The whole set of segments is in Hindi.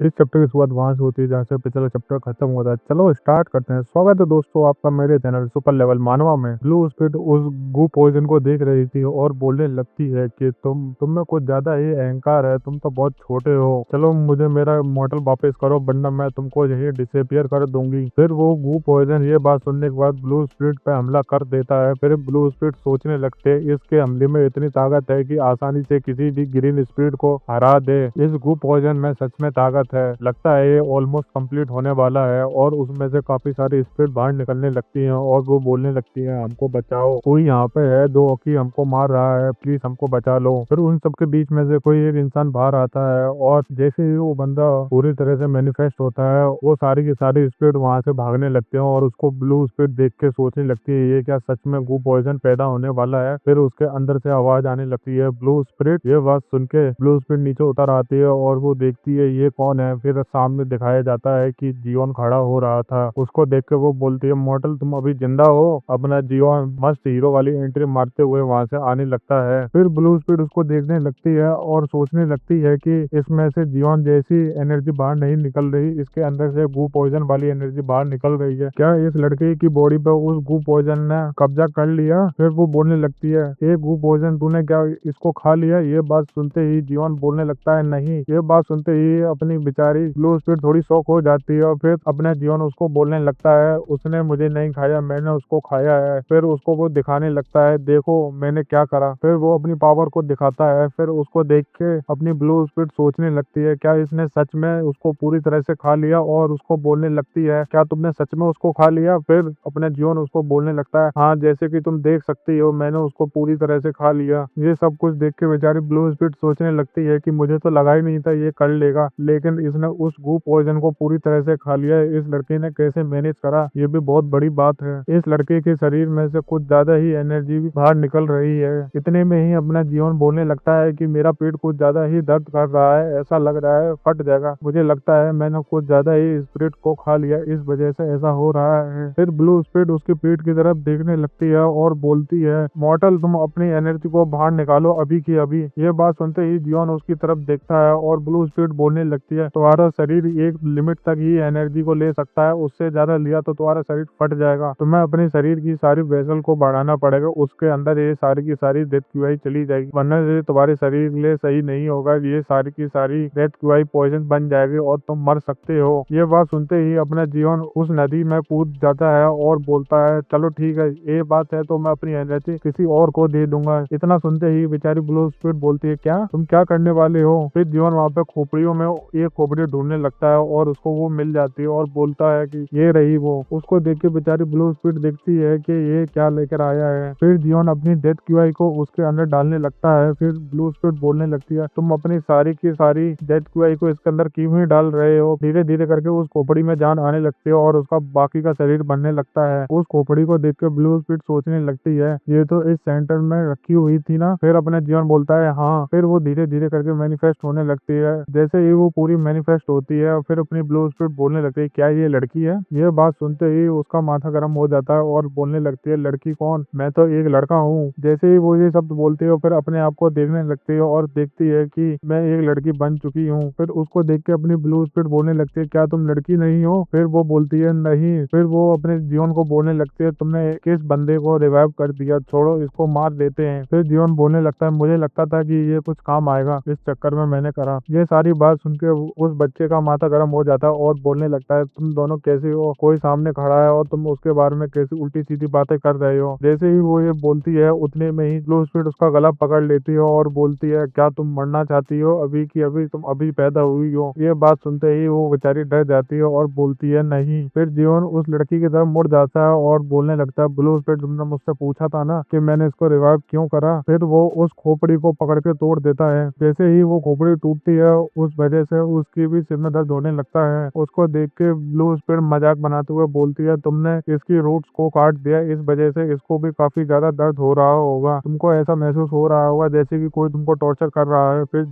इस चैप्टर की शुरुआत वहाँ से होती है जहाँ से पिछला चैप्टर खत्म होता है। चलो स्टार्ट करते हैं। स्वागत है दोस्तों आपका मेरे चैनल सुपर लेवल मानवा में। ब्लू स्पिरिट उस गू पॉइजन को देख रही थी और बोलने लगती है कि तुम में कुछ ज्यादा ही अहंकार है, तुम तो बहुत छोटे हो। चलो मुझे मेरा मॉडल वापस करो वरना मैं तुमको यही डिसअपियर कर दूंगी। फिर वो गू पॉइजन ये बात सुनने के बाद ब्लू स्पिरिट पे हमला कर देता है। फिर ब्लू स्पिरिट सोचने लगते हैं इसके हमले में इतनी ताकत है कि आसानी से किसी भी ग्रीन स्पिरिट को हरा दे। इस गू पॉइजन में सच में ताकत है। लगता है ये ऑलमोस्ट कंप्लीट होने वाला है और उसमें से काफी सारी स्पिरिट बाहर निकलने लगती हैं और वो बोलने लगती हैं हमको बचाओ, कोई यहाँ पे है जो कि हमको मार रहा है, प्लीज हमको बचा लो। फिर उन सबके बीच में से कोई एक इंसान बाहर आता है और जैसे ही वो बंदा पूरी तरह से मैनिफेस्ट होता है वो सारी की सारी स्पिरिट वहां से भागने लगते हैं और उसको ब्लू स्पिरिट देख के सोचने लगती है ये क्या सच में गू पॉइजन पैदा होने वाला है। फिर उसके अंदर से आवाज आने लगती है ब्लू स्पिरिट। ये बात सुन के ब्लू स्पिरिट नीचे उतर आती है और वो देखती है ये कौन है। फिर सामने दिखाया जाता है कि जियोन खड़ा हो रहा था। उसको देख के वो बोलती है मॉर्टल तुम अभी जिंदा हो। अपना जियोन मस्त हीरो वाली एंट्री मारते हुए वहां से आने लगता है। फिर ब्लू स्पिरिट उसको देखने लगती है और सोचने लगती है कि इसमें से जियोन जैसी एनर्जी बाहर नहीं निकल रही, इसके अंदर से गू पॉइजन वाली एनर्जी बाहर निकल रही है। क्या इस लड़के की बॉडी पे उस गू पॉइजन ने कब्जा कर लिया? फिर वो बोलने लगती है ये गू पॉइजन तूने क्या इसको खा लिया? ये बात सुनते ही जियोन बोलने लगता है नहीं। ये बात सुनते ही अपनी बेचारी ब्लू स्पिरिट थोड़ी शॉक हो जाती है और फिर अपने जियोन उसको बोलने लगता है उसने मुझे नहीं खाया, मैंने उसको खाया है। फिर उसको वो दिखाने लगता है देखो मैंने क्या करा। फिर वो अपनी पावर को दिखाता है। फिर उसको देख के अपनी ब्लू स्पिरिट सोचने लगती है क्या इसने सच में उसको पूरी तरह से खा लिया, और उसको बोलने लगती है क्या तुमने सच में उसको खा लिया? फिर अपने जियोन उसको बोलने लगता है हाँ जैसे कि तुम देख सकती हो मैंने उसको पूरी तरह से खा लिया। ये सब कुछ देख के बेचारी ब्लू स्पिरिट सोचने लगती है कि मुझे तो लगा ही नहीं था ये कर लेगा, लेकिन इसने उस गू पॉइजन को पूरी तरह से खा लिया है। इस लड़के ने कैसे मैनेज करा, ये भी बहुत बड़ी बात है। इस लड़के के शरीर में से कुछ ज्यादा ही एनर्जी बाहर निकल रही है। इतने में ही अपना जीवन बोलने लगता है कि मेरा पेट कुछ ज्यादा ही दर्द कर रहा है, ऐसा लग रहा है फट जाएगा। मुझे लगता है मैंने कुछ ज्यादा ही स्पिरिट को खा लिया, इस वजह से ऐसा हो रहा है। फिर ब्लू स्पिरिट उसके पेट की तरफ देखने लगती है और बोलती है मॉर्टल तुम अपनी एनर्जी को बाहर निकालो अभी की अभी। ये बात सुनते ही जियोन उसकी तरफ देखता है और ब्लू स्पिरिट बोलने लगती है तुम्हारा शरीर एक लिमिट तक ही एनर्जी को ले सकता है, उससे ज्यादा लिया तो तुम्हारा शरीर फट जाएगा। तुम्हें अपने शरीर की सारी वेसल को बढ़ाना पड़ेगा, उसके अंदर ये सारी की सारी डेथ क्यूआई चली जाएगी, वरना ये तुम्हारे शरीर के लिए सही नहीं होगा। ये सारी की सारी डेथ क्यूआई पॉइजन बन जाएगी और तुम मर सकते हो। ये बात सुनते ही अपना जीवन उस नदी में कूद जाता है और बोलता है चलो ठीक है ये बात है तो मैं अपनी एनर्जी किसी और को दे दूंगा। इतना सुनते ही बेचारी ब्लू स्पिरिट बोलती है क्या तुम क्या करने वाले हो? फिर जीवन वहाँ पे खोपड़ियों में एक खोपड़ी ढूंढने लगता है और उसको वो मिल जाती है और बोलता है कि ये रही वो। उसको देख के बेचारी ब्लू स्पिरिट देखती है कि ये क्या लेकर आया है। फिर जीवन अपनी डेथ क्यूआई को उसके अंदर डालने लगता है। फिर ब्लू स्पिरिट बोलने लगती है तुम अपनी सारी की सारी डेथ क्यूआई को इसके अंदर क्यों ही डाल रहे हो? धीरे धीरे करके उस खोपड़ी में जान आने लगती है और उसका बाकी का शरीर बनने लगता है। उस खोपड़ी को देख के ब्लू स्पिरिट सोचने लगती है ये तो इस सेंटर में रखी हुई थी ना। फिर अपने जीवन बोलता है हाँ। फिर वो धीरे धीरे करके मैनिफेस्ट होने लगती है। जैसे ही वो पूरी मैनिफेस्ट होती है फिर अपनी ब्लू स्पिरिट बोलने लगती है क्या ये लड़की है? ये बात सुनते ही उसका माथा गर्म हो जाता है और बोलने लगती है लड़की कौन, मैं तो एक लड़का हूँ। जैसे ही वो ये शब्द बोलती है फिर अपने आप को देखने लगती है और देखती है कि मैं एक लड़की बन चुकी हूँ। फिर उसको देख के अपनी ब्लू स्पिरिट बोलने लगती है क्या तुम लड़की नहीं हो? फिर वो बोलती है नहीं। फिर वो अपने जीवन को बोलने लगती है तुमने किस बंदे को रिवाइव कर दिया, छोड़ो इसको मार देते हैं। फिर जीवन बोलने लगता है मुझे लगता था कि ये कुछ काम आएगा, इस चक्कर में मैंने करा। ये सारी बात सुन के उस बच्चे का माथा गर्म हो जाता है और बोलने लगता है तुम दोनों कैसे हो, कोई सामने खड़ा है और तुम उसके बारे में कैसी उल्टी सीधी बातें कर रहे हो? जैसे ही वो ये बोलती है उतने में ही ब्लू स्पिरिट उसका गला पकड़ लेती है और बोलती है क्या तुम मरना चाहती हो अभी की अभी, तुम अभी पैदा हुई हो? ये बात सुनते ही वो बेचारी डर जाती है और बोलती है नहीं। फिर जीवन उस लड़की की तरफ मुड़ जाता है और बोलने लगता है ब्लू स्पिरिट तुमने मुझसे पूछा था ना कि मैंने इसको रिवाइव क्यों करा? फिर वो उस खोपड़ी को पकड़ के तोड़ देता है। जैसे ही वो खोपड़ी टूटती है उस वजह से उसकी भी सिर में दर्द होने लगता है। उसको देख के ब्लू स्पिरिट मजाक बनाते हुए बोलती है तुमने इसकी रूट्स को काट दिया, इस वजह से इसको भी काफी ज्यादा दर्द हो रहा होगा, तुमको ऐसा महसूस हो रहा होगा जैसे कि कोई तुमको टॉर्चर कर रहा है। फिर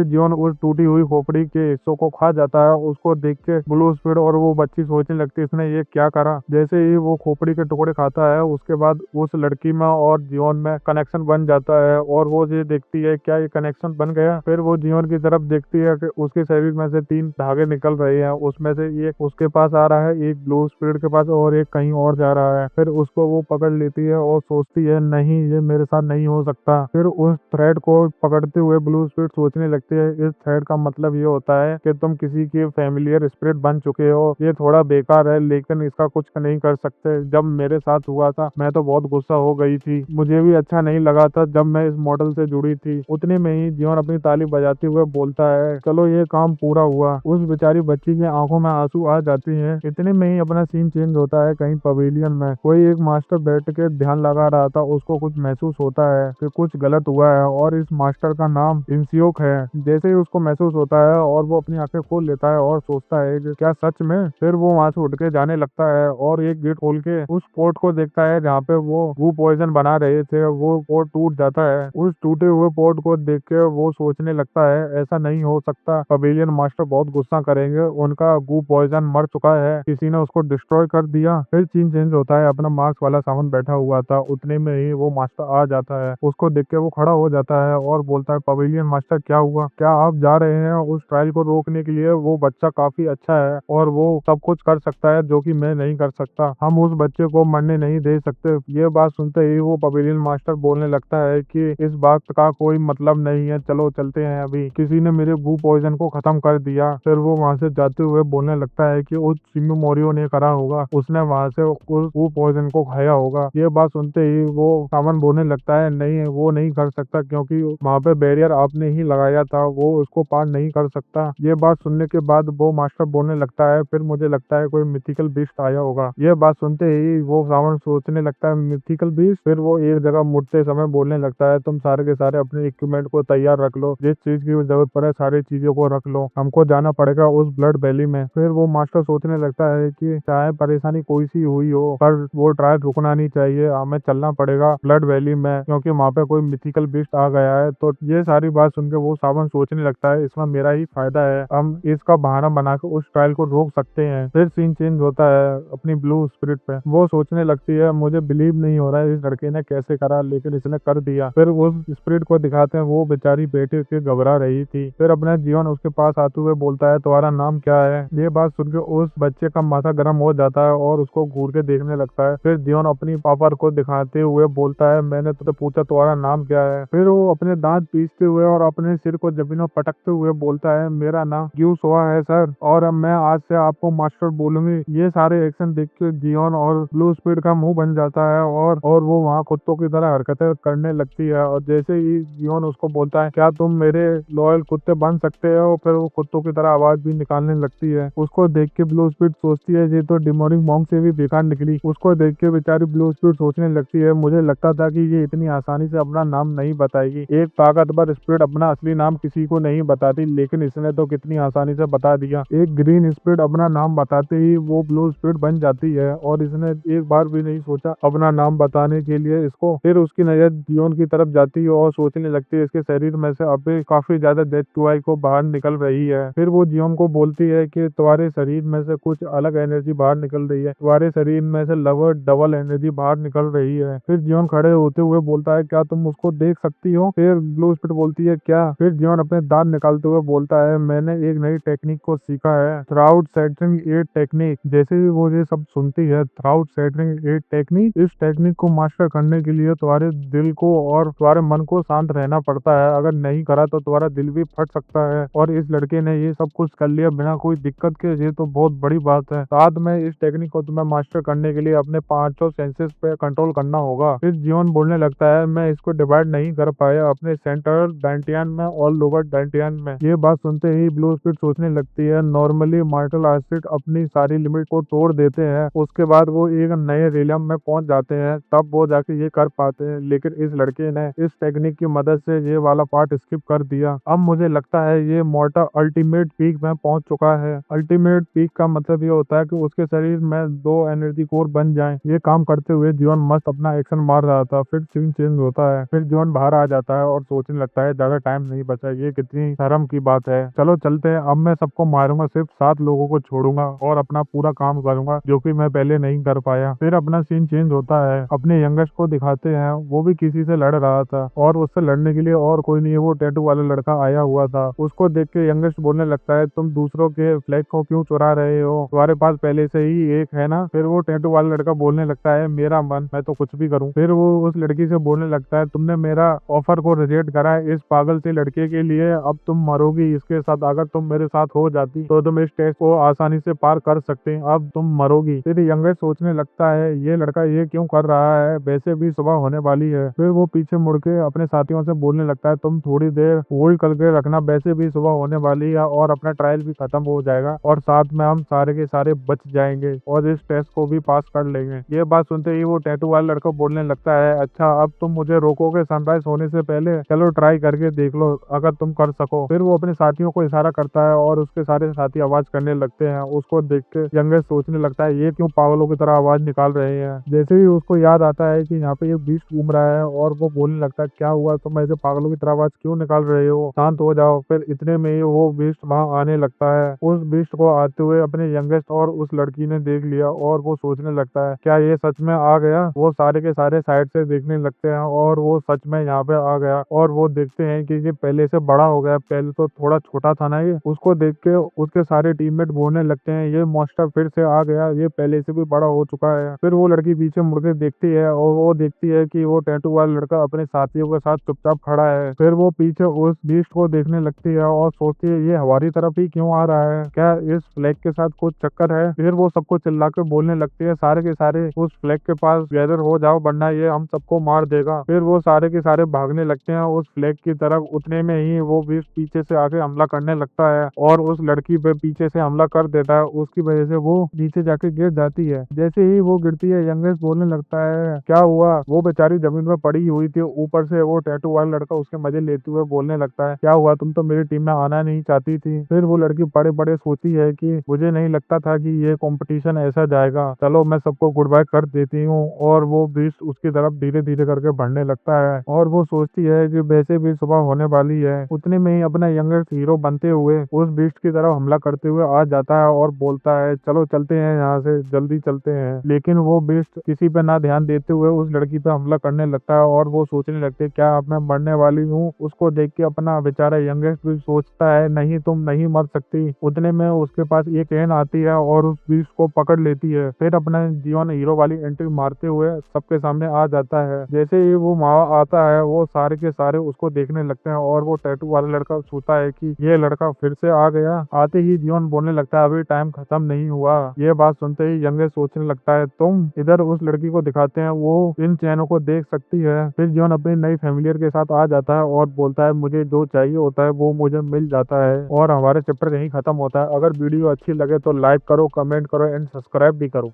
जीवन उस टूटी हुई खोपड़ी के हिस्सों को खा जाता है। उसको देख के ब्लू स्पिरिट और वो बच्ची सोचने लगती है इसने ये क्या करा। जैसे ही वो खोपड़ी के टुकड़े खाता है उसके बाद उस लड़की में और जीवन में कनेक्शन बन जाता है और वो ये देखती है क्या ये कनेक्शन बन गया। फिर वो जीवन की तरफ देखती है कि उसके शरीर शरीर में से 3 धागे निकल रहे हैं, उसमें से एक उसके पास आ रहा है, एक ब्लू स्पिरिट के पास और एक कहीं और जा रहा है। फिर उसको वो पकड़ लेती है और सोचती है नहीं, ये मेरे साथ नहीं हो सकता। फिर उस थ्रेड को पकड़ते हुए ब्लू स्पिरिट सोचने लगती है, इस थ्रेड का मतलब ये होता है कि तुम किसी के फैमिलियर स्पिरिट बन चुके हो, ये थोड़ा बेकार है लेकिन इसका कुछ नहीं कर सकते। जब मेरे साथ हुआ था मैं तो बहुत गुस्सा हो गई थी, मुझे भी अच्छा नहीं लगा था जब मैं इस मॉडल से जुड़ी थी। उतने में ही जियोन अपनी ताली बजाते हुए बोलता है, चलो ये काम पूरा हुआ। उस बेचारी बच्ची की आंखों में आंसू आ जाती हैं। इतने में ही अपना सीन चेंज होता है, कहीं पवेलियन में कोई एक मास्टर बैठ के ध्यान लगा रहा था। उसको कुछ महसूस होता है कि कुछ गलत हुआ है और इस मास्टर का नाम इंसियोक है। जैसे ही उसको महसूस होता है और वो अपनी आंखें खोल लेता है और सोचता है कि क्या सच में, फिर वो वहां से उठ के जाने लगता है और एक गेट खोल के उस पोर्ट को देखता है जहाँ पे वो पॉइजन बना रहे थे। वो पोर्ट टूट जाता है। उस टूटे हुए पोर्ट को देख के वो सोचने लगता है ऐसा नहीं हो सकता, पवेलियन मास्टर बहुत गुस्सा करेंगे, उनका गू पॉइजन मर चुका है, किसी ने उसको डिस्ट्रॉय कर दिया। फिर सीन चेंज होता है, अपना मार्क्स वाला सामान बैठा हुआ था, उतने में ही वो मास्टर आ जाता है। उसको देख के वो खड़ा हो जाता है और बोलता है, पवेलियन मास्टर क्या हुआ, क्या आप जा रहे हैं उस ट्रायल को रोकने के लिए? वो बच्चा काफी अच्छा है और वो सब कुछ कर सकता है जो कि मैं नहीं कर सकता, हम उस बच्चे को मरने नहीं दे सकते। ये बात सुनते ही वो पवेलियन मास्टर बोलने लगता है कि इस बात का कोई मतलब नहीं है, चलो चलते हैं, अभी किसी ने मेरे गू पॉइजन को खत्म कर दिया। फिर वो वहां से जाते हुए बोलने लगता है कि उस शिमिमोरियो ने करा होगा, उसने वहां से उस गू पॉइजन को खाया होगा। ये बात सुनते ही वो सामन बोलने लगता है, नहीं वो नहीं कर सकता क्योंकि वहां पे बैरियर आपने ही लगाया था, वो उसको पार नहीं कर सकता। ये बात सुनने के बाद वो मास्टर बोलने लगता है, फिर मुझे लगता है कोई मिथिकल बीस्ट आया होगा। ये बात सुनते ही वो सामन सोचने लगता है, मिथिकल बीस्ट। फिर वो एक जगह मुड़ते समय बोलने लगता है, तुम सारे के सारे अपने इक्विपमेंट को तैयार रख लो, जिस चीज की जरूरत पड़े सारी चीजों को रख लो, हमको जाना पड़ेगा उस ब्लड वैली में। फिर वो मास्टर सोचने लगता है कि चाहे परेशानी कोई सी हुई हो पर वो ट्रायल रुकना नहीं चाहिए, हमें चलना पड़ेगा ब्लड वैली में क्योंकि वहाँ पे कोई मिथिकल बीस्ट आ गया है। तो ये सारी बात सुन के वो सावन सोचने लगता है, इसमें मेरा ही फायदा है, हम इसका बहाना बना के उस ट्रायल को रोक सकते हैं। फिर सीन चेंज होता है अपनी ब्लू स्पिरिट पे। वो सोचने लगती है, मुझे बिलीव नहीं हो रहा है इस लड़के ने कैसे करा, लेकिन इसने कर दिया। फिर उस स्पिरिट को दिखाते हैं, वो बेचारी बैठे के घबरा रही थी। फिर अपना जीवन उसके पास आते हुए बोलता है, तुम्हारा नाम क्या है? ये बात सुन के उस बच्चे का माथा गर्म हो जाता है और उसको घूर के देखने लगता है। फिर जीवन अपनी पापा को दिखाते हुए बोलता है, मैंने तुझसे पूछा तुम्हारा नाम क्या है? फिर वो अपने दांत पीसते हुए और अपने सिर को जमीन में पटकते हुए बोलता है, मेरा नाम ग्यूसोआ है सर, और अब मैं आज से आपको मास्टर बोलूंगी। ये सारे एक्शन देख के जियोन और ब्लू स्पीड का मुंह बन जाता है और वो वहाँ कुत्तों की तरह हरकतें करने लगती है। और जैसे ही जियोन उसको बोलता है, क्या तुम मेरे लॉयल कुत्ते बन सकते हो? फिर वो कुत्तों की तरह आवाज भी निकालने लगती है। उसको देख के ब्लू स्पीड सोचती है, ये तो डिमोनिक मॉन्क से भी बेकार निकली। उसको देख के बेचारी ब्लू स्पीड सोचने लगती है, मुझे लगता था कि ये इतनी आसानी से अपना नाम नहीं बताएगी। एक ताकतवर स्पीड अपना असली नाम किसी को नहीं बताती, लेकिन इसने तो कितनी आसानी से बता दिया। एक ग्रीन स्पीड अपना नाम बताते ही वो ब्लू स्पीड बन जाती है और इसने एक बार भी नहीं सोचा अपना नाम बताने के लिए इसको। फिर उसकी नजर जियोन की तरफ जाती है और सोचने लगती है, इसके शरीर में से अभी काफी ज्यादा डेथ टुआई को बाहर निकल रही है। फिर वो जियोन को बोलती है कि तुम्हारे शरीर में से कुछ अलग एनर्जी बाहर निकल रही है, तुम्हारे शरीर में से लगभग डबल एनर्जी बाहर निकल रही है। फिर जियोन खड़े होते हुए बोलता है, क्या तुम उसको देख सकती हो? फिर ब्लू स्पीड बोलती है, क्या? फिर जियोन अपने दांत निकालते हुए बोलता है, मैंने एक नई टेक्निक को सीखा है, थ्राउट सेटरिंग एट टेक्निक। जैसे ही वो ये सब सुनती है, थ्राउट सेटरिंग एट टेक्निक, इस टेक्निक को मास्टर करने के लिए तुम्हारे दिल को और तुम्हारे मन को शांत रहना पड़ता है, अगर नहीं करा तो तुम्हारा दिल भी फट सकता है। और इस लड़के ने ये सब कुछ कर लिया बिना कोई दिक्कत के, ये तो बहुत बड़ी बात है। साथ में इस टेक्निक को तुम्हें मास्टर करने के लिए अपने पांचों सेंसेस पे कंट्रोल करना होगा। फिर जियोन बोलने लगता है, मैं इसको डिवाइड नहीं कर पाया अपने सेंट्रल डांटियन में और लोअर डांटियन में। ये बात सुनते ही ब्लू स्पीड सोचने लगती है, नॉर्मली मार्शल आर्टिस्ट अपनी सारी लिमिट को तोड़ देते हैं, उसके बाद वो एक नए रिलम में पहुंच जाते हैं, तब वो जाके ये कर पाते हैं। लेकिन इस लड़के ने इस टेक्निक की मदद से ये वाला पार्ट स्किप कर दिया। अब मुझे लगता है ये मोटा अल्टीमेट पीक में पहुंच चुका है। अल्टीमेट पीक का मतलब ये होता है कि उसके शरीर में 2 एनर्जी कोर बन जाएं। ये काम करते हुए जीवन मस्त अपना एक्शन मार रहा था। फिर सीन चेंज होता है, फिर जीवन बाहर आ जाता है और सोचने लगता है, ज्यादा टाइम नहीं बचा, ये कितनी शर्म की बात है, चलो चलते हैं, अब मैं सबको मारूंगा, सिर्फ 7 लोगों को छोड़ूंगा और अपना पूरा काम करूंगा जो कि मैं पहले नहीं कर पाया। फिर अपना सीन चेंज होता है, अपने यंगेस्ट को दिखाते हैं, वो भी किसी से लड़ रहा था और उससे लड़ने के लिए और कोई नहीं, वो टैटू वाला लड़का आया हुआ था। उसको देख के ये यंगेस्ट बोलने लगता है, तुम दूसरों के फ्लैग को क्यों चुरा रहे हो, तुम्हारे पास पहले से ही एक है ना। फिर वो टैटू वाला लड़का बोलने लगता है, मेरा मन, मैं तो कुछ भी करूँ। फिर वो उस लड़की से बोलने लगता है, तुमने मेरा ऑफर को रिजेक्ट करा है इस पागल से लड़के के लिए, अब तुम मरोगी इसके साथ। अगर तुम मेरे साथ हो जाती तो तुम इस टेस्ट को आसानी से पार कर सकते, अब तुम मरोगी। फिर यंगेस्ट सोचने लगता है, ये लड़का ये क्यों कर रहा है, वैसे भी सुबह होने वाली है। फिर वो पीछे मुड़ के अपने साथियों से बोलने लगता है, तुम थोड़ी देर होल्ड करके रखना, वैसे भी सुबह होने वाली है और अपना ट्रायल भी खत्म हो जाएगा और साथ में हम सारे के सारे बच जाएंगे और इस टेस्ट को भी पास कर लेंगे। ये बात सुनते ही वो टैटू वाला लड़का बोलने लगता है, अच्छा अब तुम मुझे रोकोगे सनराइज होने से पहले, चलो ट्राई करके देख लो अगर तुम कर सको। फिर वो अपने साथियों को इशारा करता है और उसके सारे साथी आवाज करने लगते हैं। उसको देख के यंगेस्ट सोचने लगता है, ये क्यों पागलों की तरह आवाज निकाल रहे हैं। जैसे ही उसको याद आता है कि यहाँ पे एक बीस्ट घूम रहा है और वो बोलने लगता है, क्या हुआ, तुम ऐसे पागलों की तरह आवाज क्यों निकाल रहे हो, शांत हो जाओ। फिर इतने में ही वो बीस्ट वहां आने लगता है। उस बीस्ट को आते हुए अपने यंगेस्ट और उस लड़की ने देख लिया और वो सोचने लगता है, क्या ये सच में आ गया। वो सारे के सारे साइड से देखने लगते हैं और वो सच में यहाँ पे आ गया और वो देखते हैं कि ये पहले से बड़ा हो गया, पहले तो थोड़ा छोटा था ना ये। उसको देख के उसके सारे टीममेट बोलने लगते हैं, ये मॉन्स्टर फिर से आ गया, ये पहले से भी बड़ा हो चुका है। फिर वो लड़की पीछे मुड़ के देखती है और वो देखती है कि वो टैटू वाला लड़का अपने साथियों के साथ चुपचाप खड़ा है। फिर वो पीछे उस बीस्ट को देखने लगती है और सोचती है, ये हमारी तरफ ही क्यों आ रहा है, क्या इस फ्लैग के साथ कुछ चक्कर है। फिर वो सबको चिल्ला के बोलने लगती है, सारे के सारे उस फ्लैग के पास गैदर हो जाओ वरना ये हम सबको मार देगा। फिर वो सारे के सारे भागने लगते हैं उस फ्लैग की तरफ। उतने में ही वो बीस्ट पीछे से आके हमला करने लगता है और उस लड़की पे पीछे से हमला कर देता है। उसकी वजह से वो नीचे जाके गिर जाती है। जैसे ही वो गिरती है यंगेस्ट बोलने लगता है, क्या हुआ, वो बेचारी जमीन में पड़ी हुई थी, ऊपर से वो टैटू वाला लड़का उसके मजे लेते हुए बोलने लगता है, क्या हुआ, तुम तो मेरी टीम में आना नहीं चाहती थी। फिर वो लड़की बड़े बड़े सोचती है कि मुझे नहीं लगता था कि ये कंपटीशन ऐसा जाएगा, चलो मैं सबको गुड बाय कर देती हूँ। और वो बीस्ट उसकी तरफ धीरे धीरे करके बढ़ने लगता है और वो सोचती है कि वैसे भी सुबह होने वाली है। उतने में ही अपना यंगेस्ट हीरो बनते हुए उस बीस्ट की तरफ हमला करते हुए आ जाता है और बोलता है, चलो चलते हैं यहाँ से, जल्दी चलते हैं। लेकिन वो बीस्ट किसी पे ना ध्यान देते हुए उस लड़की पे हमला करने लगता है और वो सोचने लगते हैं, क्या अब मैं मरने वाली हूँ। उसको देख के अपना बेचारा यंगेस्ट भी सोचता है, नहीं तुम नहीं मर सकती। उतने में उसके पास एक ट्रेन आती है और उस बीस्ट को पकड़ लेती है। फिर अपना जीवन हीरो वाली एंट्री मारते हुए सबके सामने आ जाता है। जैसे ही वो वहां आता है वो सारे के सारे उसको देखने लगते हैं और वो टैटू वाला लड़का सोचता है कि ये लड़का फिर से आ गया। आते ही जीवन बोलने लगता है, अभी टाइम खत्म नहीं हुआ। ये बात सुनते ही यंगे सोचने लगता है, तुम इधर उस लड़की को दिखाते हैं, वो इन चैनों को देख सकती है। फिर जीवन अपनी नई फैमिलियर के साथ आ जाता है और बोलता है, मुझे जो चाहिए होता है वो मुझे मिल जाता है और हमारा चैप्टर यहीं खत्म होता है। अगर वीडियो अच्छी लगे तो लाइक करो, कमेंट करो एंड सब्सक्राइब भी करो।